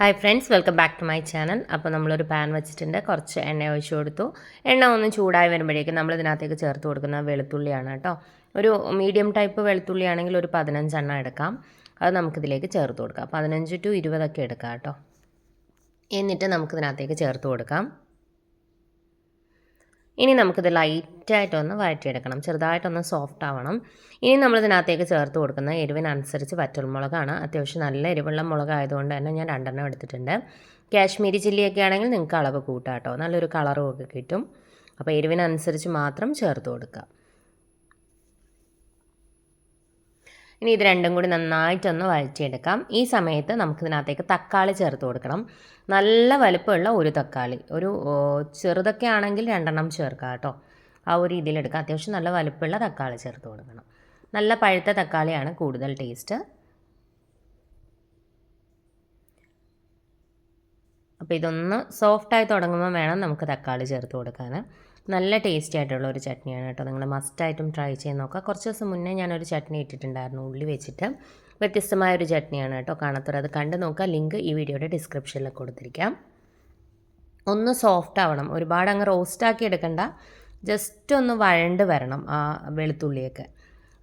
Hi friends, welcome back to my channel. അപ്പോൾ നമ്മളൊരു pan വെച്ചിട്ടുണ്ട്, കുറച്ച് എണ്ണ ഒഴിച്ചു കൊടുത്തു. എണ്ണ ഒന്ന് ചൂടായി വരുമ്പോഴേക്കും നമ്മൾ ഇതിനകത്തേക്ക് ചേർത്ത് കൊടുക്കുന്ന വെളുത്തുള്ളിയാണ് കേട്ടോ. ഒരു മീഡിയം ടൈപ്പ് വെളുത്തുള്ളി ആണെങ്കിൽ ഒരു 15 എണ്ണം എടുക്കാം. അത് നമുക്കിതിലേക്ക് ചേർത്ത് കൊടുക്കാം. 15 to 20 എടുക്കാം കേട്ടോ. എന്നിട്ട് നമുക്കിതിനകത്തേക്ക് ചേർത്ത് കൊടുക്കാം. ഇനി നമുക്കിത് ലൈറ്റായിട്ടൊന്ന് വഴറ്റിയെടുക്കണം, ചെറുതായിട്ടൊന്ന് സോഫ്റ്റ് ആവണം. ഇനി നമ്മളിതിനകത്തേക്ക് ചേർത്ത് കൊടുക്കുന്ന എരിവിനനുസരിച്ച് വറ്റൽമുളകാണ്. അത്യാവശ്യം നല്ല എരിവുള്ള മുളകായതുകൊണ്ട് തന്നെ ഞാൻ 2 എണ്ണം എടുത്തിട്ടുണ്ട്. കാശ്മീരി ചില്ലിയൊക്കെ ആണെങ്കിൽ നിങ്ങൾക്ക് അളവ് കൂട്ടാം കേട്ടോ, നല്ലൊരു കളറും ഒക്കെ കിട്ടും. അപ്പോൾ എരിവിനനുസരിച്ച് മാത്രം ചേർത്ത് കൊടുക്കുക. ഇനി ഇത് രണ്ടും കൂടി നന്നായിട്ടൊന്ന് വഴറ്റിയെടുക്കാം. ഈ സമയത്ത് നമുക്കിതിനകത്തേക്ക് തക്കാളി ചേർത്ത് കൊടുക്കണം. നല്ല വലുപ്പമുള്ള ഒരു തക്കാളി, ഒരു ചെറുതൊക്കെ ആണെങ്കിൽ 2 എണ്ണം ചേർക്കാം കേട്ടോ. ആ ഒരു രീതിയിലെടുക്കാം. അത്യാവശ്യം നല്ല വലുപ്പമുള്ള തക്കാളി ചേർത്ത് കൊടുക്കണം. നല്ല പഴുത്ത തക്കാളിയാണ് കൂടുതൽ ടേസ്റ്റ്. അപ്പോൾ ഇതൊന്ന് സോഫ്റ്റായി തുടങ്ങുമ്പോൾ വേണം നമുക്ക് തക്കാളി ചേർത്ത് കൊടുക്കാൻ. നല്ല ടേസ്റ്റി ആയിട്ടുള്ള ഒരു ചട്നിയാണ് കേട്ടോ. നിങ്ങൾ മസ്റ്റായിട്ടും ട്രൈ ചെയ്ത് നോക്കുക. കുറച്ച് ദിവസം മുന്നേ ഞാനൊരു ചട്നി ഇട്ടിട്ടുണ്ടായിരുന്നു, ഉള്ളി വെച്ചിട്ട്. വ്യത്യസ്തമായൊരു ചട്നിയാണ് കേട്ടോ. കാണാത്തവർ അത് കണ്ടു നോക്കുക. ലിങ്ക് ഈ വീഡിയോയുടെ ഡിസ്ക്രിപ്ഷനിൽ കൊടുത്തിരിക്കാം. ഒന്ന് സോഫ്റ്റ് ആവണം, ഒരുപാട് അങ്ങ് റോസ്റ്റാക്കി എടുക്കണ്ട. ജസ്റ്റ് ഒന്ന് വഴണ്ട് വരണം ആ വെളുത്തുള്ളിയൊക്കെ.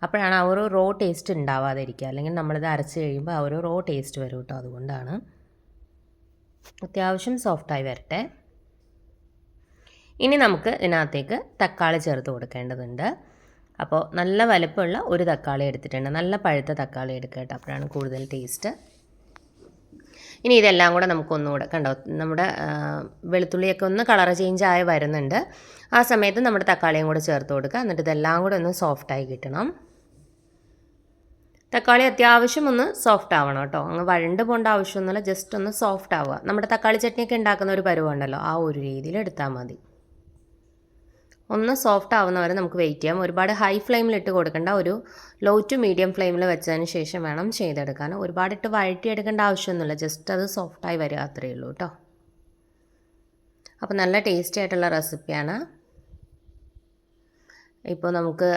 അപ്പോഴാണ് ആ ഒരു റോ ടേസ്റ്റ് ഉണ്ടാവാതിരിക്കുക. അല്ലെങ്കിൽ നമ്മളിത് അരച്ച് കഴിയുമ്പോൾ ആ ഒരു റോ ടേസ്റ്റ് വരും കേട്ടോ. അതുകൊണ്ടാണ്. അത്യാവശ്യം സോഫ്റ്റായി വരട്ടെ. ഇനി നമുക്ക് ഇതിനകത്തേക്ക് തക്കാളി ചേർത്ത് കൊടുക്കേണ്ടതുണ്ട്. അപ്പോൾ നല്ല വലുപ്പമുള്ള ഒരു തക്കാളി എടുത്തിട്ടുണ്ട്. നല്ല പഴുത്ത തക്കാളി എടുക്കുക കേട്ടോ, അപ്പോഴാണ് കൂടുതൽ ടേസ്റ്റ്. ഇനി ഇതെല്ലാം കൂടെ നമുക്കൊന്നുകൂടെ കണ്ടോ, നമ്മുടെ വെളുത്തുള്ളിയൊക്കെ ഒന്ന് കളർ ചേഞ്ച് ആയി വരുന്നുണ്ട്. ആ സമയത്ത് നമ്മുടെ തക്കാളിയും കൂടെ ചേർത്ത് കൊടുക്കുക. എന്നിട്ട് ഇതെല്ലാം കൂടെ ഒന്ന് സോഫ്റ്റായി കിട്ടണം. തക്കാളി അത്യാവശ്യം ഒന്ന് സോഫ്റ്റ് ആവണം കേട്ടോ. അങ്ങ് വഴണ്ട് പോകേണ്ട ആവശ്യമൊന്നുമില്ല, ജസ്റ്റ് ഒന്ന് സോഫ്റ്റ് ആവുക. നമ്മുടെ തക്കാളി ചട്നിയൊക്കെ ഉണ്ടാക്കുന്ന ഒരു പരുവുണ്ടല്ലോ, ആ ഒരു രീതിയിൽ എടുത്താൽ മതി. ഒന്ന് സോഫ്റ്റ് ആവുന്നവരെ നമുക്ക് വെയിറ്റ് ചെയ്യാം. ഒരുപാട് ഹൈ ഫ്ലെയിമിൽ ഇട്ട് കൊടുക്കേണ്ട, ഒരു ലോ ടു മീഡിയം ഫ്ലെയിമിൽ വെച്ചതിന് ശേഷം വേണം ചെയ്തെടുക്കാൻ. ഒരുപാട് ഇട്ട് വഴറ്റിയെടുക്കേണ്ട ആവശ്യമൊന്നുമില്ല, ജസ്റ്റ് അത് സോഫ്റ്റായി വരിക, അത്രയേ ഉള്ളൂ കേട്ടോ. അപ്പോൾ നല്ല ടേസ്റ്റി ആയിട്ടുള്ള റെസിപ്പിയാണ്. ഇപ്പോൾ നമുക്ക്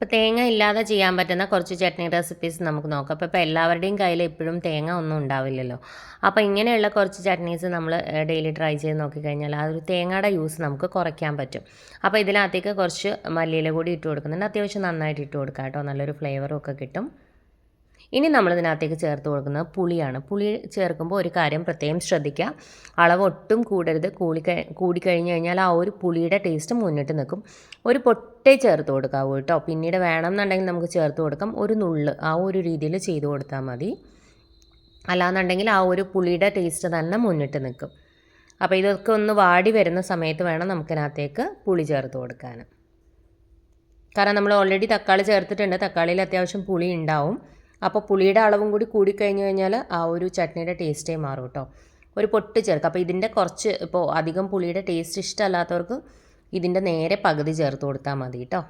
അപ്പോൾ തേങ്ങ ഇല്ലാതെ ചെയ്യാൻ പറ്റുന്ന കുറച്ച് ചട്നി റെസിപ്പീസ് നമുക്ക് നോക്കാം. അപ്പോൾ എല്ലാവരുടെയും കയ്യിൽ എപ്പോഴും തേങ്ങ ഒന്നും ഉണ്ടാവില്ലല്ലോ. അപ്പോൾ ഇങ്ങനെയുള്ള കുറച്ച് ചട്നീസ് നമ്മൾ ഡെയിലി ട്രൈ ചെയ്ത് നോക്കിക്കഴിഞ്ഞാൽ ആ ഒരു തേങ്ങയുടെ യൂസ് നമുക്ക് കുറയ്ക്കാൻ പറ്റും. അപ്പോൾ ഇതിനകത്തേക്ക് കുറച്ച് മല്ലിയില കൂടി ഇട്ട് കൊടുക്കുന്നുണ്ട്. അത്യാവശ്യം നന്നായിട്ട് ഇട്ട് കൊടുക്കാം കേട്ടോ, നല്ലൊരു ഫ്ലേവറും ഒക്കെ കിട്ടും. ഇനി നമ്മളിതിനകത്തേക്ക് ചേർത്ത് കൊടുക്കുന്നത് പുളിയാണ്. പുളി ചേർക്കുമ്പോൾ ഒരു കാര്യം പ്രത്യേകം ശ്രദ്ധിക്കുക, അളവ് ഒട്ടും കൂടരുത്. കൂടിക്കഴിഞ്ഞ് കഴിഞ്ഞാൽ ആ ഒരു പുളിയുടെ ടേസ്റ്റ് മുന്നിട്ട് നിൽക്കും. ഒരു പൊട്ടേ ചേർത്ത് കൊടുക്കാവൂ കേട്ടോ. പിന്നീട് വേണമെന്നുണ്ടെങ്കിൽ നമുക്ക് ചേർത്ത് കൊടുക്കാം. ഒരു നുള്ള് ആ ഒരു രീതിയിൽ ചെയ്ത് കൊടുത്താൽ മതി. അല്ലാന്നുണ്ടെങ്കിൽ ആ ഒരു പുളിയുടെ ടേസ്റ്റ് തന്നെ മുന്നിട്ട് നിൽക്കും. അപ്പോൾ ഇതൊക്കെ ഒന്ന് വാടി വരുന്ന സമയത്ത് വേണം നമുക്കിനകത്തേക്ക് പുളി ചേർത്ത് കൊടുക്കാൻ. കാരണം നമ്മൾ ഓൾറെഡി തക്കാളി ചേർത്തിട്ടുണ്ട്, തക്കാളിയിൽ അത്യാവശ്യം പുളി ഉണ്ടാവും. അപ്പോൾ പുളിയുടെ അളവും കൂടി കൂടിക്കഴിഞ്ഞ് കഴിഞ്ഞാൽ ആ ഒരു ചട്നിയുടെ ടേസ്റ്റേ മാറും കേട്ടോ. ഒരു പൊട്ട് ചേർക്കുക. അപ്പോൾ ഇതിൻ്റെ കുറച്ച്, ഇപ്പോൾ അധികം പുളിയുടെ ടേസ്റ്റ് ഇഷ്ടമല്ലാത്തവർക്ക് ഇതിൻ്റെ നേരെ പകുതി ചേർത്ത് കൊടുത്താൽ മതി കേട്ടോ.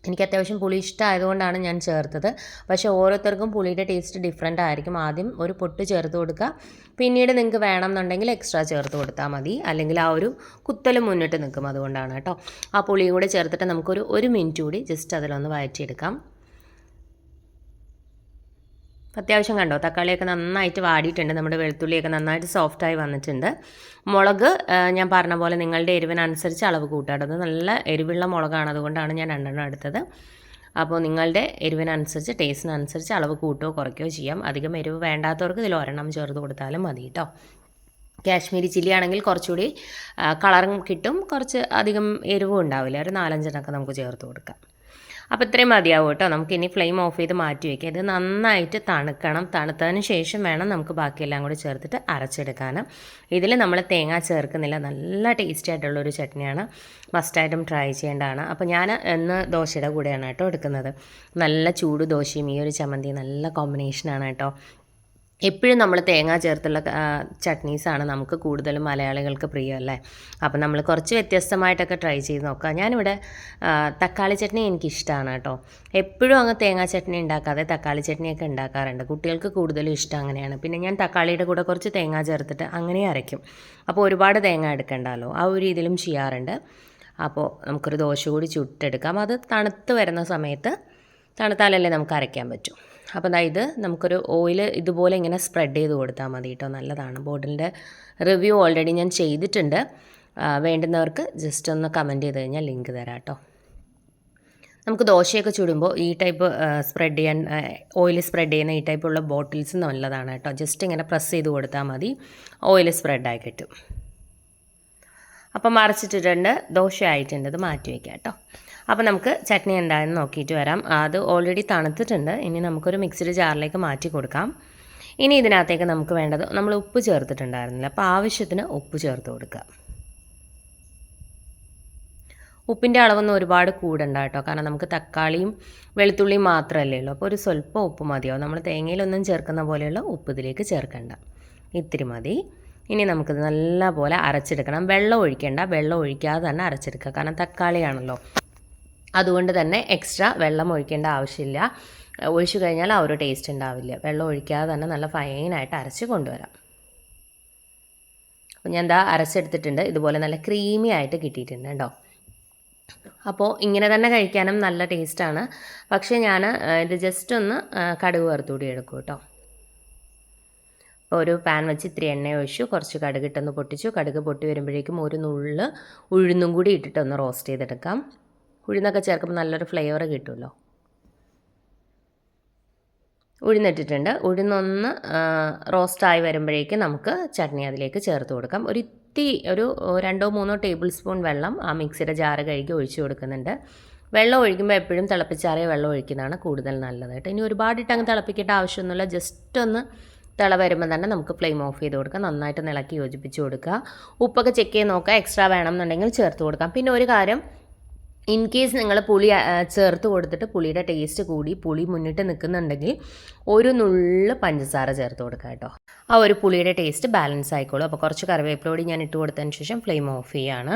എനിക്ക് അത്യാവശ്യം പുളി ഇഷ്ടമായതുകൊണ്ടാണ് ഞാൻ ചേർത്തത്. പക്ഷേ ഓരോരുത്തർക്കും പുളിയുടെ ടേസ്റ്റ് ഡിഫറെൻ്റ് ആയിരിക്കും. ആദ്യം ഒരു പൊട്ട് ചേർത്ത് കൊടുക്കുക, പിന്നീട് നിങ്ങൾക്ക് വേണമെന്നുണ്ടെങ്കിൽ എക്സ്ട്രാ ചേർത്ത് കൊടുത്താൽ മതി. അല്ലെങ്കിൽ ആ ഒരു കുത്തൽ മുന്നിട്ട് നിൽക്കും, അതുകൊണ്ടാണ് കേട്ടോ. ആ പുളിയും കൂടെ ചേർത്തിട്ട് നമുക്കൊരു 1 മിനിറ്റ് കൂടി ജസ്റ്റ് അതിലൊന്ന് വഴറ്റിയെടുക്കാം. അത്യാവശ്യം കണ്ടോ, തക്കാളിയൊക്കെ നന്നായിട്ട് വാടിയിട്ടുണ്ട്. നമ്മുടെ വെളുത്തുള്ളിയൊക്കെ നന്നായിട്ട് സോഫ്റ്റായി വന്നിട്ടുണ്ട്. മുളക് ഞാൻ പറഞ്ഞ പോലെ നിങ്ങളുടെ എരിവിനനുസരിച്ച് അളവ് കൂട്ടാട്ടത്. നല്ല എരിവുള്ള മുളകാണ്, അതുകൊണ്ടാണ് ഞാൻ 2 എണ്ണം എടുത്തത്. അപ്പോൾ നിങ്ങളുടെ എരിവിനനുസരിച്ച് ടേസ്റ്റിനനുസരിച്ച് അളവ് കൂട്ടുകയോ കുറയ്ക്കുകയോ ചെയ്യാം. അധികം എരിവ് വേണ്ടാത്തവർക്ക് ഇതിൽ 1 എണ്ണം ചേർത്ത് കൊടുത്താലും മതി കേട്ടോ. കാശ്മീരി ചില്ലി ആണെങ്കിൽ കുറച്ചുകൂടി കളറും കിട്ടും, കുറച്ച് അധികം എരിവും ഉണ്ടാവില്ല. ഒരു 4-5 എണ്ണമൊക്കെ നമുക്ക് ചേർത്ത് കൊടുക്കാം. അപ്പോൾ ഇത്രയും മതിയാവും കേട്ടോ. നമുക്ക് ഇനി ഫ്ലെയിം ഓഫ് ചെയ്ത് മാറ്റി വയ്ക്കുക. ഇത് നന്നായിട്ട് തണുക്കണം. തണുത്തതിന് ശേഷം വേണം നമുക്ക് ബാക്കിയെല്ലാം കൂടി ചേർത്തിട്ട് അരച്ചെടുക്കാൻ. ഇതിൽ നമ്മൾ തേങ്ങ ചേർക്കുന്നില്ല. നല്ല ടേസ്റ്റി ആയിട്ടുള്ളൊരു ചട്നിയാണ്, മസ്റ്റായിട്ടും ട്രൈ ചെയ്യേണ്ടതാണ്. അപ്പോൾ ഞാൻ ഇന്ന് ദോശയുടെ കൂടെയാണ് കേട്ടോ എടുക്കുന്നത്. നല്ല ചൂട് ദോശയും ഈ ഒരു ചമ്മന്തി നല്ല കോമ്പിനേഷനാണ് കേട്ടോ. എപ്പോഴും നമ്മൾ തേങ്ങ ചേർത്തുള്ള ചട്നീസാണ് നമുക്ക് കൂടുതലും മലയാളികൾക്ക് പ്രിയം അല്ലേ. അപ്പം നമ്മൾ കുറച്ച് വ്യത്യസ്തമായിട്ടൊക്കെ ട്രൈ ചെയ്ത് നോക്കുക. ഞാനിവിടെ തക്കാളി ചട്നി എനിക്കിഷ്ടമാണ് കേട്ടോ. എപ്പോഴും അങ്ങ് തേങ്ങ ചട്നി ഉണ്ടാക്കാതെ തക്കാളി ചട്നിയൊക്കെ ഉണ്ടാക്കാറുണ്ട്. കുട്ടികൾക്ക് കൂടുതലും ഇഷ്ടം അങ്ങനെയാണ്. പിന്നെ ഞാൻ തക്കാളിയുടെ കൂടെ കുറച്ച് തേങ്ങ ചേർത്തിട്ട് അങ്ങനെ അരയ്ക്കും. അപ്പോൾ ഒരുപാട് തേങ്ങ എടുക്കണ്ടല്ലോ, ആ ഒരു രീതിയിലും ചെയ്യാറുണ്ട്. അപ്പോൾ നമുക്കൊരു ദോശ കൂടി ചുട്ടെടുക്കാം. അത് തണുത്ത് വരുന്ന സമയത്ത്, തണുത്താലല്ലേ നമുക്ക് അരയ്ക്കാൻ പറ്റും. അപ്പോൾ ഇത് നമുക്കൊരു ഓയിൽ ഇതുപോലെ ഇങ്ങനെ സ്പ്രെഡ് ചെയ്ത് കൊടുത്താൽ മതി കേട്ടോ, നല്ലതാണ്. ബോട്ടിലിൻ്റെ റിവ്യൂ ഓൾറെഡി ഞാൻ ചെയ്തിട്ടുണ്ട്. വേണ്ടുന്നവർക്ക് ജസ്റ്റ് ഒന്ന് കമൻറ്റ് ചെയ്ത് കഴിഞ്ഞാൽ ലിങ്ക് തരാം കേട്ടോ. നമുക്ക് ദോശയൊക്കെ ചുടുമ്പോൾ ഈ ടൈപ്പ് സ്പ്രെഡ് ചെയ്യാൻ ഓയിൽ സ്പ്രെഡ് ചെയ്യുന്ന ഈ ടൈപ്പുള്ള ബോട്ടിൽസ് നല്ലതാണ് കേട്ടോ. ജസ്റ്റ് ഇങ്ങനെ പ്രസ് ചെയ്ത് കൊടുത്താൽ മതി, ഓയിൽ സ്പ്രെഡായി കിട്ടും. അപ്പം മറിച്ചിട്ടിട്ടുണ്ട്, ദോശ ആയിട്ടുണ്ട്, ഇത് മാറ്റി വയ്ക്കാം കേട്ടോ. അപ്പോൾ നമുക്ക് ചട്നി എന്തായെന്ന് നോക്കിയിട്ട് വരാം. അത് ഓൾറെഡി തണുത്തിട്ടുണ്ട്. ഇനി നമുക്കൊരു മിക്സിഡ് ജാറിലേക്ക് മാറ്റി കൊടുക്കാം. ഇനി ഇതിനകത്തേക്ക് നമുക്ക് വേണ്ടത്, നമ്മൾ ഉപ്പ് ചേർത്തിട്ടുണ്ടായിരുന്നില്ല, അപ്പോൾ ആവശ്യത്തിന് ഉപ്പ് ചേർത്ത് കൊടുക്കുക. ഉപ്പിൻ്റെ അളവൊന്നും ഒരുപാട് കൂടണ്ട കേട്ടോ, കാരണം നമുക്ക് തക്കാളിയും വെളുത്തുള്ളിയും മാത്രമല്ലേ ഉള്ളൂ. അപ്പോൾ ഒരു സ്വല്പം ഉപ്പ് മതിയാവും. നമ്മൾ തേങ്ങയിലൊന്നും ചേർക്കുന്ന പോലെയുള്ള ഉപ്പ് ഇതിലേക്ക് ചേർക്കണ്ട, ഇത്തിരി മതി. ഇനി നമുക്കിത് നല്ലപോലെ അരച്ചെടുക്കണം. വെള്ളം ഒഴിക്കേണ്ട, വെള്ളം ഒഴിക്കാതെ തന്നെ അരച്ചെടുക്കുക, കാരണം തക്കാളിയാണല്ലോ. അതുകൊണ്ട് തന്നെ എക്സ്ട്രാ വെള്ളം ഒഴിക്കേണ്ട ആവശ്യമില്ല. ഒഴിച്ചു കഴിഞ്ഞാൽ ആ ഒരു ടേസ്റ്റ് ഉണ്ടാവില്ല. വെള്ളം ഒഴിക്കാതെ തന്നെ നല്ല ഫൈനായിട്ട് അരച്ച് കൊണ്ടുവരാം. അപ്പോൾ ഞാൻ എന്താ അരച്ചെടുത്തിട്ടുണ്ട്, ഇതുപോലെ നല്ല ക്രീമി ആയിട്ട് കിട്ടിയിട്ടുണ്ട് കേട്ടോ. അപ്പോൾ ഇങ്ങനെ തന്നെ കഴിക്കാനും നല്ല ടേസ്റ്റാണ്. പക്ഷേ ഞാൻ ഇത് ജസ്റ്റ് ഒന്ന് കടുക് വറുത്തുകൂടി എടുക്കും കേട്ടോ. ഒരു പാൻ വെച്ച് ഇത്തിരി എണ്ണ ഒഴിച്ചു, കുറച്ച് കടുക് ഇട്ടൊന്ന് പൊട്ടിച്ചു. കടുക് പൊട്ടി വരുമ്പോഴേക്കും ഒരു നുള്ള് ഉഴുന്നും കൂടി ഇട്ടിട്ടൊന്ന് റോസ്റ്റ് ചെയ്തെടുക്കാം. ഉഴുന്നൊക്കെ ചേർക്കുമ്പോൾ നല്ലൊരു ഫ്ലേവർ കിട്ടുമല്ലോ. ഉഴുന്നിട്ടിട്ടുണ്ട്. ഉഴുന്നൊന്ന് റോസ്റ്റായി വരുമ്പോഴേക്കും നമുക്ക് ചട്നി അതിലേക്ക് ചേർത്ത് കൊടുക്കാം. ഒരു 2-3 ടേബിൾ സ്പൂൺ വെള്ളം ആ മിക്സിയുടെ ജാറ് കഴുകി ഒഴിച്ചു കൊടുക്കുന്നുണ്ട്. വെള്ളം ഒഴിക്കുമ്പോൾ എപ്പോഴും തിളപ്പിച്ചാറിയ വെള്ളം ഒഴിക്കുന്നതാണ് കൂടുതൽ നല്ലത് കേട്ടോ. ഇനി ഒരുപാടിട്ട് അങ്ങ് തിളപ്പിക്കേണ്ട ആവശ്യമൊന്നുമില്ല. ജസ്റ്റ് ഒന്ന് തിള വരുമ്പോൾ തന്നെ നമുക്ക് ഫ്ലെയിം ഓഫ് ചെയ്ത് കൊടുക്കാം. നന്നായിട്ട് ഇളക്കി യോജിപ്പിച്ച് കൊടുക്കുക. ഉപ്പൊക്കെ ചെക്ക് ചെയ്ത് നോക്കുക. എക്സ്ട്രാ വേണമെന്നുണ്ടെങ്കിൽ ചേർത്ത് കൊടുക്കാം. പിന്നെ ഒരു കാര്യം, ഇൻ കേസ് നിങ്ങൾ പുളി ചേർത്ത് കൊടുത്തിട്ട് പുളിയുടെ ടേസ്റ്റ് കൂടി പുളി മുന്നിട്ട് നിൽക്കുന്നുണ്ടെങ്കിൽ ഒരു നുള്ള് പഞ്ചസാര ചേർത്ത് കൊടുക്കുക കേട്ടോ. ആ ഒരു പുളിയുടെ ടേസ്റ്റ് ബാലൻസ് ആയിക്കോളും. അപ്പോൾ കുറച്ച് കറിവേപ്പിലൊടി ഞാൻ ഇട്ട് കൊടുത്തതിന് ശേഷം ഫ്ലെയിം ഓഫ് ചെയ്യുകയാണ്.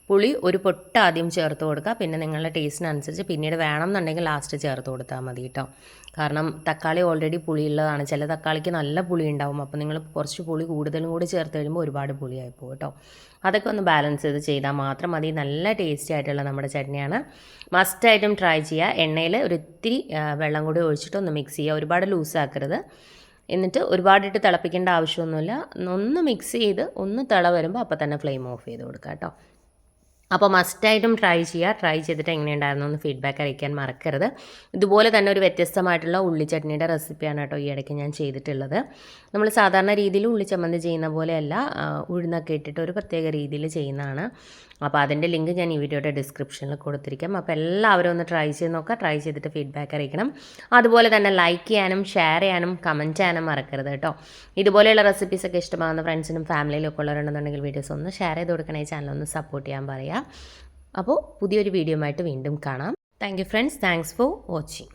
പുളി ഒരു പൊട്ട് ആദ്യം ചേർത്ത് കൊടുക്കുക. പിന്നെ നിങ്ങളുടെ ടേസ്റ്റിനനുസരിച്ച് പിന്നീട് വേണമെന്നുണ്ടെങ്കിൽ ലാസ്റ്റ് ചേർത്ത് കൊടുത്താൽ മതി കേട്ടോ. കാരണം തക്കാളി ഓൾറെഡി പുളിയുള്ളതാണ്. ചില തക്കാളിക്ക് നല്ല പുളി ഉണ്ടാവും. അപ്പോൾ നിങ്ങൾ കുറച്ച് പുളി കൂടുതലും കൂടി ചേർത്ത് കഴിയുമ്പോൾ ഒരുപാട് പുളിയായി പോകും കേട്ടോ. അതൊക്കെ ഒന്ന് ബാലൻസ് ചെയ്ത് ചെയ്താൽ മാത്രം മതി. നല്ല ടേസ്റ്റി ആയിട്ടുള്ള നമ്മുടെ ചട്നിയാണ്. മസ്റ്റായിട്ടും ട്രൈ ചെയ്യുക. എണ്ണയിൽ ഒരു ഇത്തിരി വെള്ളം കൂടി ഒഴിച്ചിട്ട് ഒന്ന് മിക്സ് ചെയ്യുക. ഒരുപാട് ലൂസാക്കരുത്. എന്നിട്ട് ഒരുപാടിട്ട് തിളപ്പിക്കേണ്ട ആവശ്യമൊന്നുമില്ല. ഒന്ന് മിക്സ് ചെയ്ത് ഒന്ന് തിള വരുമ്പോൾ അപ്പോൾ തന്നെ ഫ്ലെയിം ഓഫ് ചെയ്ത് കൊടുക്കുക കേട്ടോ. അപ്പോൾ മസ്റ്റായിട്ടും ട്രൈ ചെയ്യുക. ട്രൈ ചെയ്തിട്ട് എങ്ങനെയുണ്ടായിരുന്നു എന്ന് ഫീഡ്ബാക്ക് അറിയിക്കാൻ മറക്കരുത്. ഇതുപോലെ തന്നെ ഒരു വ്യത്യസ്തമായിട്ടുള്ള ഉള്ളി ചട്നിയുടെ റെസിപ്പിയാണ് കേട്ടോ ഈ ഇടയ്ക്ക് ഞാൻ ചെയ്തിട്ടുള്ളത്. നമ്മൾ സാധാരണ രീതിയിൽ ഉള്ളി ചമ്മന്തി ചെയ്യുന്ന പോലെയല്ല, ഉഴുന്നൊക്കെ ഇട്ടിട്ട് ഒരു പ്രത്യേക രീതിയിൽ ചെയ്യുന്നതാണ്. അപ്പോൾ അതിൻ്റെ ലിങ്ക് ഞാൻ ഈ വീഡിയോയുടെ ഡിസ്ക്രിപ്ഷനിൽ കൊടുത്തിരിക്കാം. അപ്പോൾ എല്ലാവരും ഒന്ന് ട്രൈ ചെയ്ത് നോക്കുക. ട്രൈ ചെയ്തിട്ട് ഫീഡ്ബാക്ക് അറിയിക്കണം. അതുപോലെ തന്നെ ലൈക്ക് ചെയ്യാനും ഷെയർ ചെയ്യാനും കമൻറ്റ് ചെയ്യാനും മറക്കരുത് കേട്ടോ. ഇതുപോലെയുള്ള റെസിപ്പീസൊക്കെ ഇഷ്ടമാകുന്ന ഫ്രണ്ട്സിനും ഫാമിലിയിലും ഒക്കെ ഉള്ളവരുണ്ടെന്നുണ്ടെങ്കിൽ വീഡിയോസ് ഒന്ന് ഷെയർ ചെയ്ത് കൊടുക്കണേ. ചാനൽ ഒന്ന് സപ്പോർട്ട് ചെയ്യാൻ പറയുക. അപ്പോൾ പുതിയൊരു വീഡിയോ ആയിട്ട് വീണ്ടും കാണാം. Thank you friends. Thanks for watching.